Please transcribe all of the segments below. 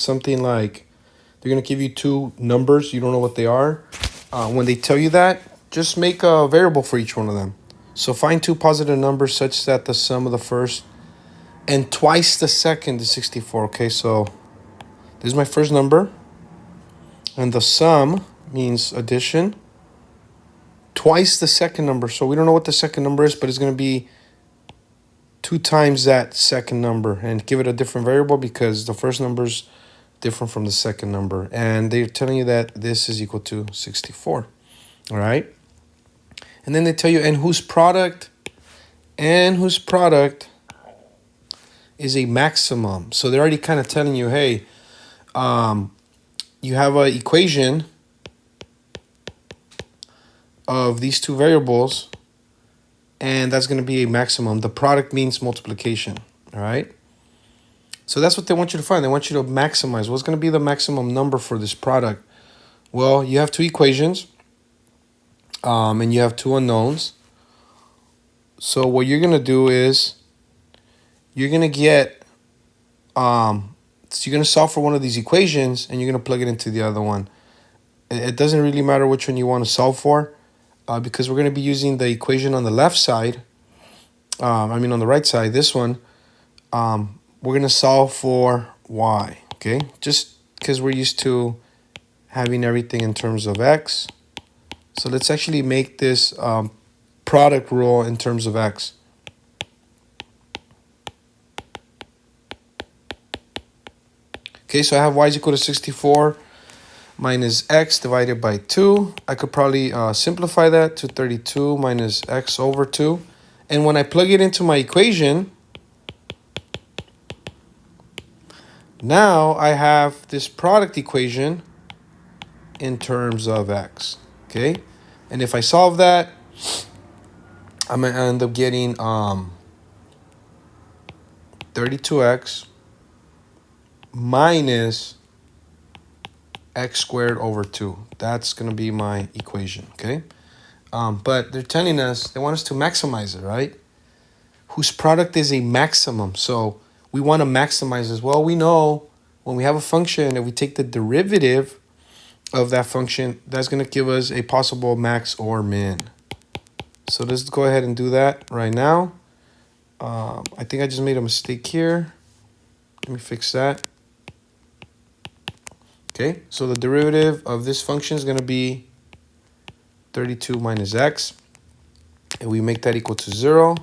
something like they're going to give you two numbers, you don't know what they are. When they tell you that, just make a variable for each one of them. So find two positive numbers such that the sum of the first and twice the second is 64. Okay, so this is my first number, and the sum means addition. Twice the second number, so we don't know what the second number is, but it's going to be 2 times that second number, and give it a different variable because the first number is different from the second number, and they're telling you that this is equal to 64. All right, and then they tell you and whose product is a maximum. So they're already kind of telling you, hey, you have an equation of these two variables, and that's going to be a maximum. The product means multiplication. All right, so that's what they want you to find. They want you to maximize what's going to be the maximum number for this product. Well, you have two equations, and you have two unknowns. So what you're going to do is you're going to get, so you're going to solve for one of these equations, and you're going to plug it into the other one. It doesn't really matter which one you want to solve for, because we're going to be using the equation on the left side. On the right side, this one, we're going to solve for y, okay? Just because we're used to having everything in terms of x. So let's actually make this product rule in terms of x. Okay, so I have y is equal to 64 minus x divided by 2. I could probably simplify that to 32 minus x over 2. And when I plug it into my equation, now I have this product equation in terms of x, okay? And if I solve that, I'm going to end up getting 32x minus x squared over 2. That's going to be my equation, okay? But they're telling us, they want us to maximize it, right? Whose product is a maximum. So we want to maximize as well. We know when we have a function, if we take the derivative of that function, that's going to give us a possible max or min. So let's go ahead and do that right now. I think I just made a mistake here. Let me fix that. Okay, so the derivative of this function is going to be 32 minus x. And we make that equal to 0.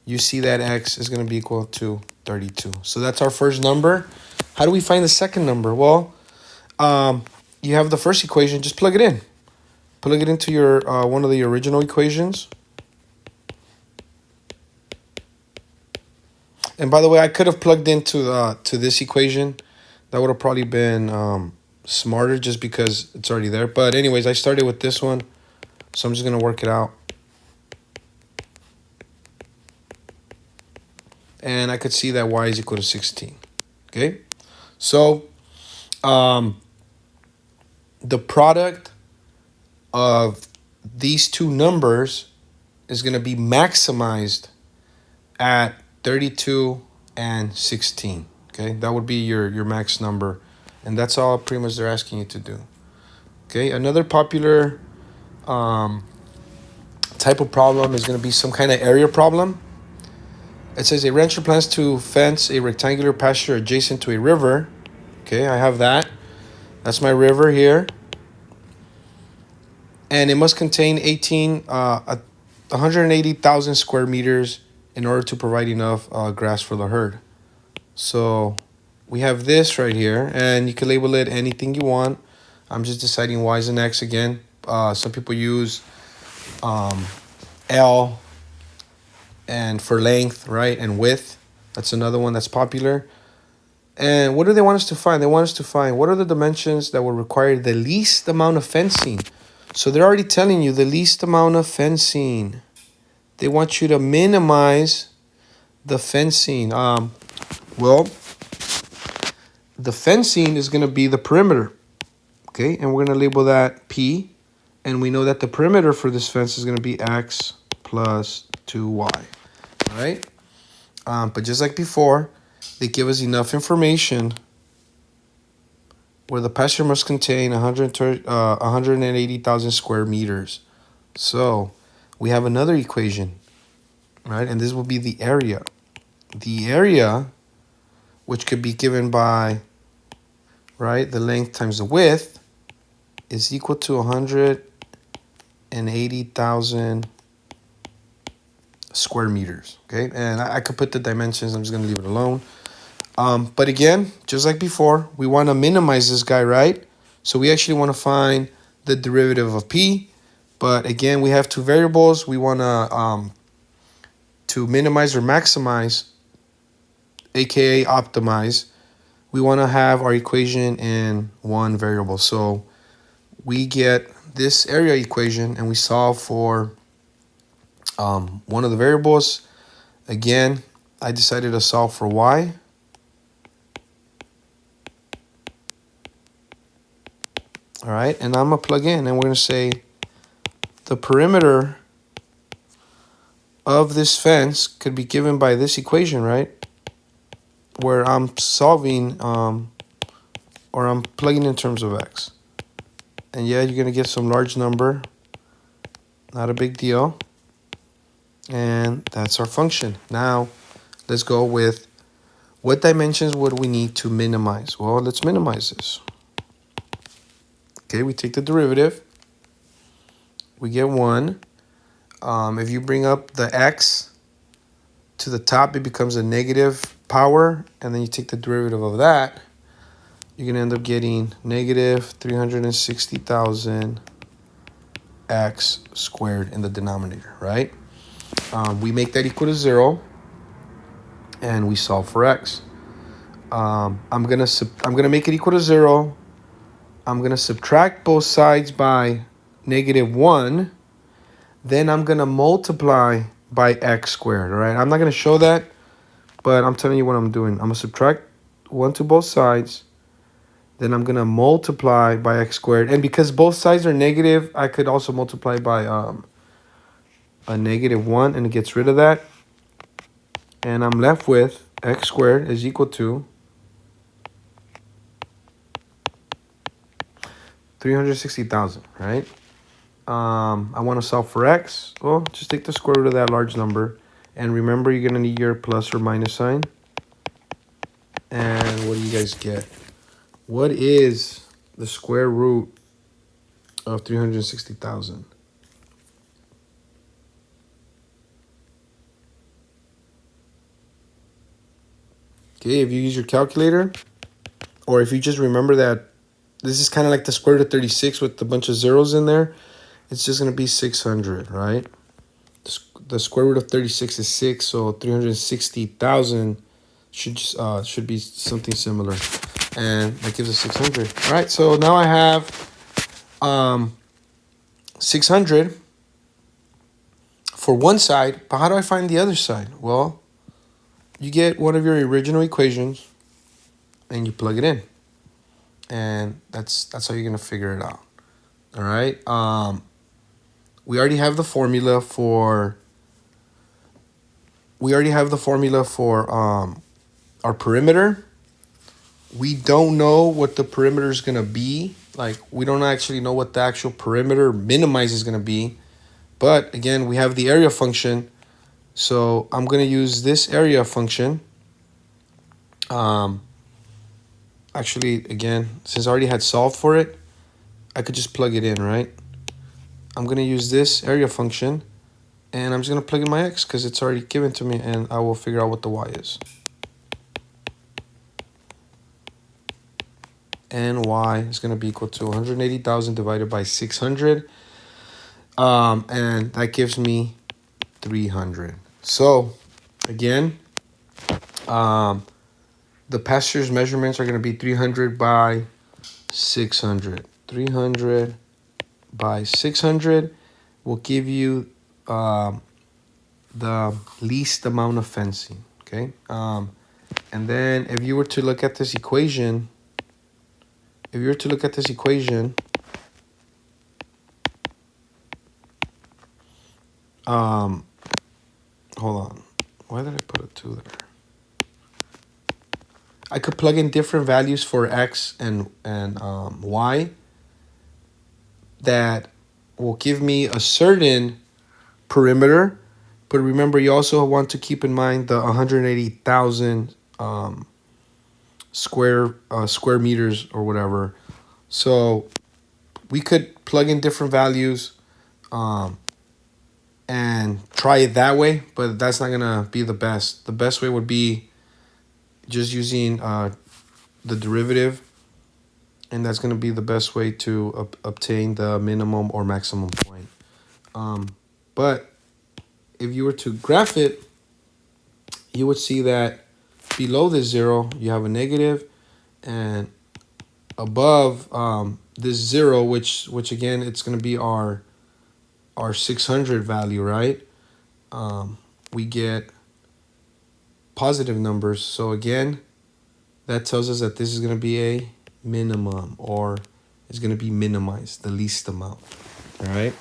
You see that x is going to be equal to 32. So that's our first number. How do we find the second number? Well, you have the first equation. Just plug it in. Plug it into your one of the original equations. And by the way, I could have plugged into to this equation. That would have probably been smarter just because it's already there. But anyways, I started with this one. So I'm just going to work it out. And I could see that y is equal to 16. Okay? So the product of these two numbers is going to be maximized at 32 and 16. Okay, that would be your max number, and that's all pretty much they're asking you to do. Okay, another popular type of problem is going to be some kind of area problem. It says a rancher plans to fence a rectangular pasture adjacent to a river. Okay, I have that. That's my river here. And it must contain 180,000 square meters in order to provide enough grass for the herd. So we have this right here, and you can label it anything you want. I'm just deciding y and x again. Some people use L and for length, right? And width. That's another one that's popular. And what do they want us to find? They want us to find what are the dimensions that will require the least amount of fencing. So they're already telling you the least amount of fencing. They want you to minimize the fencing. Well, the fencing is going to be the perimeter. Okay, and we're going to label that P. And we know that the perimeter for this fence is going to be x plus 2y. All right? But just like before, they give us enough information where the pasture must contain 180,000 square meters. So we have another equation, right? And this will be the area. The area, which could be given by, right, the length times the width, is equal to 180,000 square meters, okay? And I could put the dimensions. I'm just going to leave it alone. But again, just like before, we want to minimize this guy, right? So we actually want to find the derivative of P. But again, we have two variables. We want to minimize or maximize, aka optimize. We want to have our equation in one variable. So we get this area equation and we solve for one of the variables. Again, I decided to solve for y. All right, and I'm going to plug in and we're going to say the perimeter of this fence could be given by this equation, right? Where I'm solving or I'm plugging in terms of x. And yeah, you're going to get some large number. Not a big deal. And that's our function. Now, let's go with what dimensions would we need to minimize? Well, let's minimize this. Okay, we take the derivative. We get 1. If you bring up the x to the top, it becomes a negative power. And then you take the derivative of that. You're going to end up getting negative 360,000 x squared in the denominator, right? We make that equal to 0. And we solve for x. I'm gonna make it equal to 0. I'm gonna subtract both sides by -1. Then I'm gonna multiply by x squared. All right. I'm not gonna show that, but I'm telling you what I'm doing. I'm gonna subtract 1 to both sides. Then I'm gonna multiply by x squared. And because both sides are negative, I could also multiply by a -1, and it gets rid of that. And I'm left with x squared is equal to 360,000, right? I want to solve for x. Well, just take the square root of that large number. And remember, you're going to need your plus or minus sign. And what do you guys get? What is the square root of 360,000? Okay, if you use your calculator, or if you just remember that this is kind of like the square root of 36 with a bunch of zeros in there, it's just going to be 600, right? The square root of 36 is 6, so 360,000 should be something similar. And that gives us 600. All right, so now I have 600 for one side, but how do I find the other side? Well, you get one of your original equations and you plug it in. And that's how you're going to figure it out. All right? We already have the formula for our perimeter. We don't know what the perimeter is going to be. Like, we don't actually know what the actual perimeter minimize is going to be. But, again, we have the area function. So, I'm going to use this area function. Actually, again, since I already had solved for it, I could just plug it in, right? I'm going to use this area function. And I'm just going to plug in my x because it's already given to me. And I will figure out what the y is. And y is going to be equal to 180,000 divided by 600. And that gives me 300. So, again, the pasture's measurements are going to be 300 by 600. 300 by 600 will give you the least amount of fencing, okay? And then if you were to look at this equation, hold on. Why did I put a 2 there? I could plug in different values for x and y that will give me a certain perimeter. But remember, you also want to keep in mind the 180,000 square meters or whatever. So we could plug in different values and try it that way, but that's not gonna be the best. The best way would be just using the derivative, and that's gonna be the best way to obtain the minimum or maximum point. But if you were to graph it, you would see that below this zero you have a negative, and above this zero, which again it's gonna be our 600 value, right? We get positive numbers. So again, that tells us that this is going to be a minimum, or it's going to be minimized, the least amount. All right.